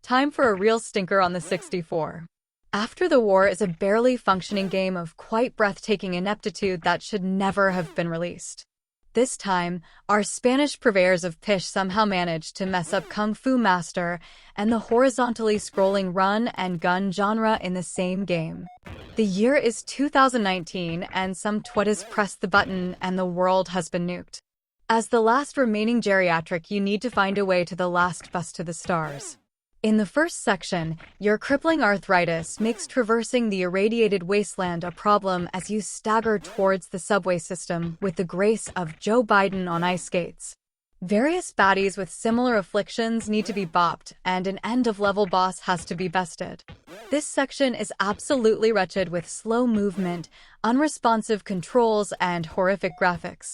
Time for a real stinker on the 64. After the War is a barely functioning game of quite breathtaking ineptitude that should never have been released. This time, our Spanish purveyors of pish somehow managed to mess up Kung Fu Master and the horizontally scrolling run and gun genre in the same game. The year is 2019 and some twittas pressed the button and the world has been nuked. As the last remaining geriatric, you need to find a way to the last bus to the stars. In the first section, your crippling arthritis makes traversing the irradiated wasteland a problem as you stagger towards the subway system with the grace of Joe Biden on ice skates. Various baddies with similar afflictions need to be bopped, and an end-of-level boss has to be bested. This section is absolutely wretched with slow movement, unresponsive controls, and horrific graphics.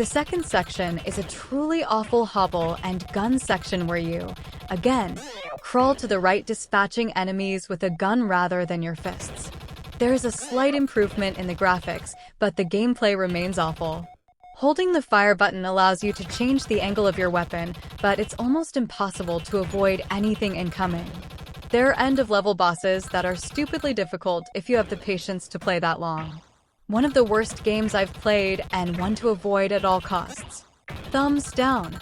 The second section is a truly awful hobble and gun section where you, again, crawl to the right dispatching enemies with a gun rather than your fists. There is a slight improvement in the graphics, but the gameplay remains awful. Holding the fire button allows you to change the angle of your weapon, but it's almost impossible to avoid anything incoming. There are end-of-level bosses that are stupidly difficult if you have the patience to play that long. One of the worst games I've played and one to avoid at all costs. Thumbs down.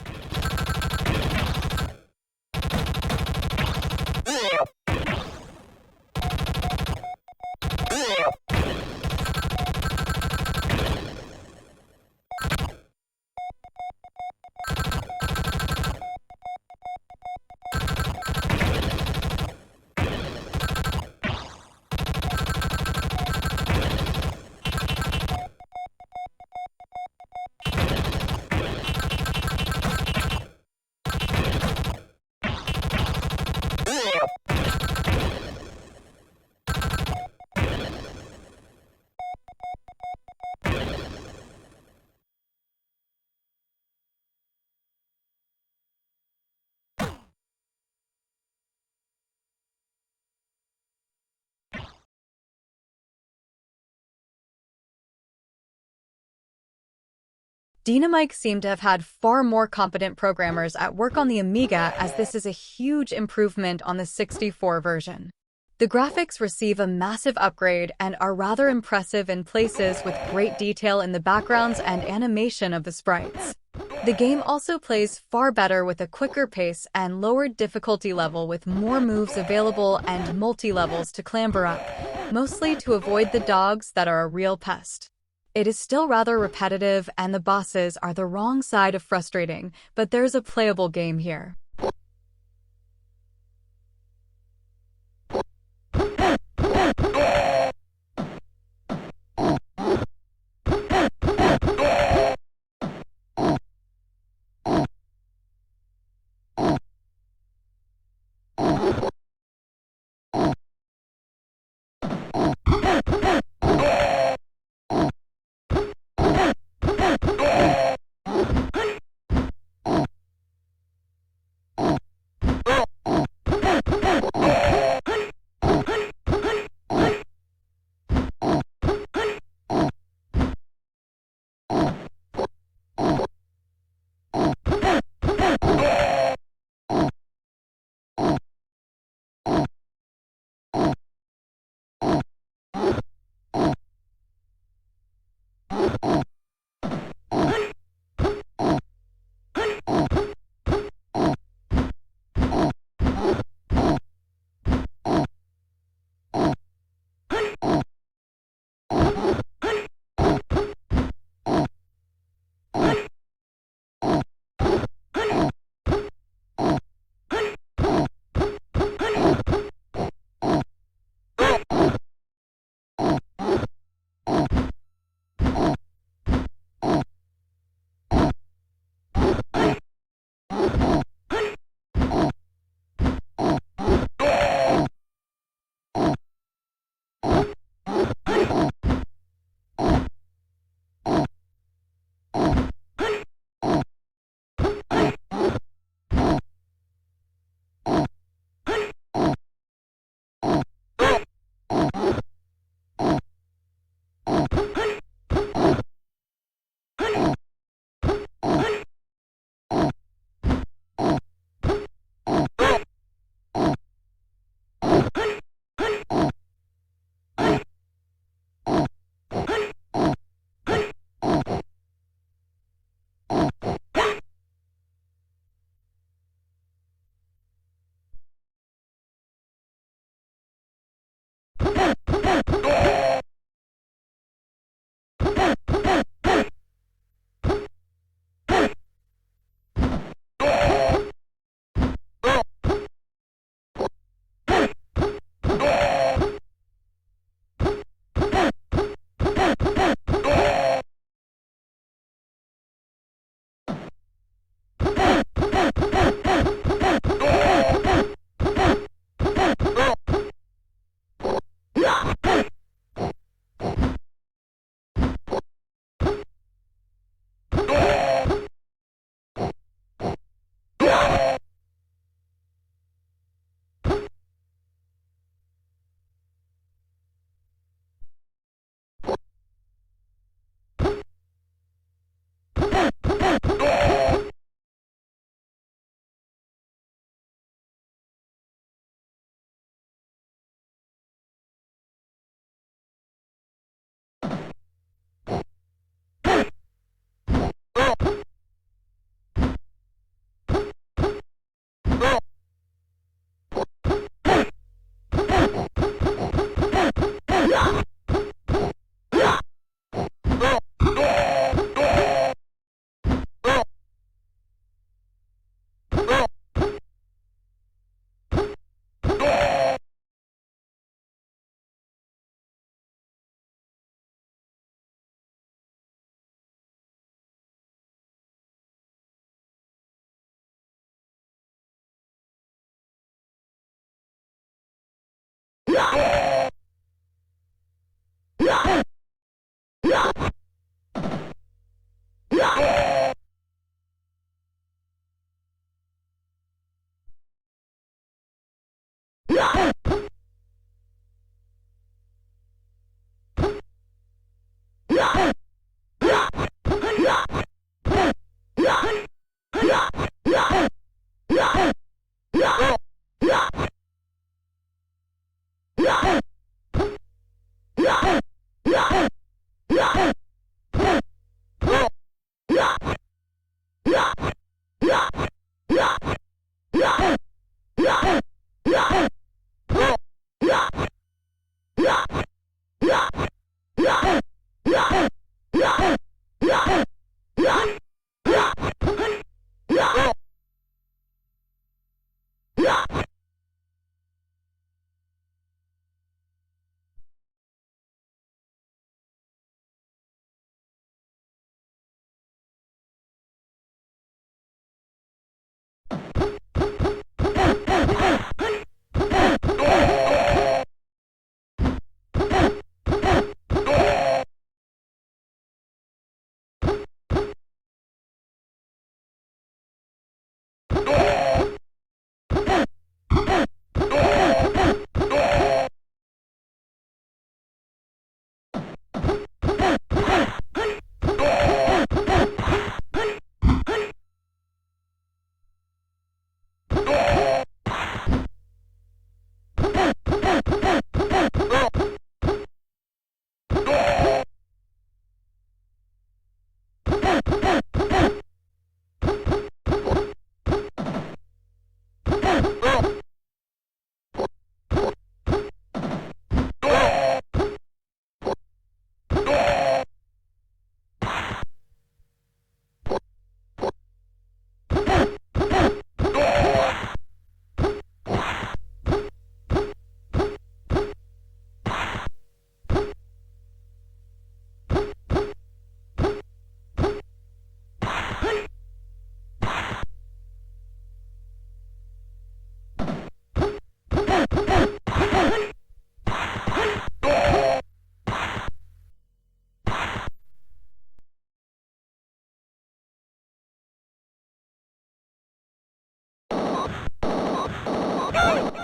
Dinamic seem to have had far more competent programmers at work on the Amiga, as this is a huge improvement on the 64 version. The graphics receive a massive upgrade and are rather impressive in places with great detail in the backgrounds and animation of the sprites. The game also plays far better with a quicker pace and lowered difficulty level with more moves available and multi-levels to clamber up, mostly to avoid the dogs that are a real pest. It is still rather repetitive and the bosses are the wrong side of frustrating, but there's a playable game here.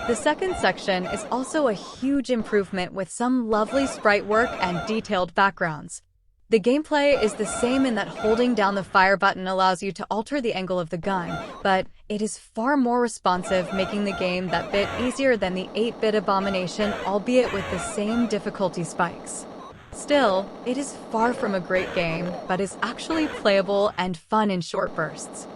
The second section is also a huge improvement with some lovely sprite work and detailed backgrounds. The gameplay is the same in that holding down the fire button allows you to alter the angle of the gun, but it is far more responsive, making the game that bit easier than the 8-bit abomination, albeit with the same difficulty spikes. Still, it is far from a great game, but is actually playable and fun in short bursts.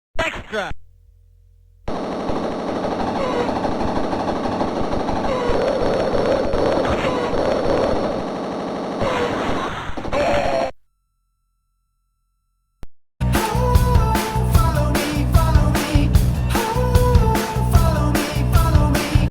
Extra!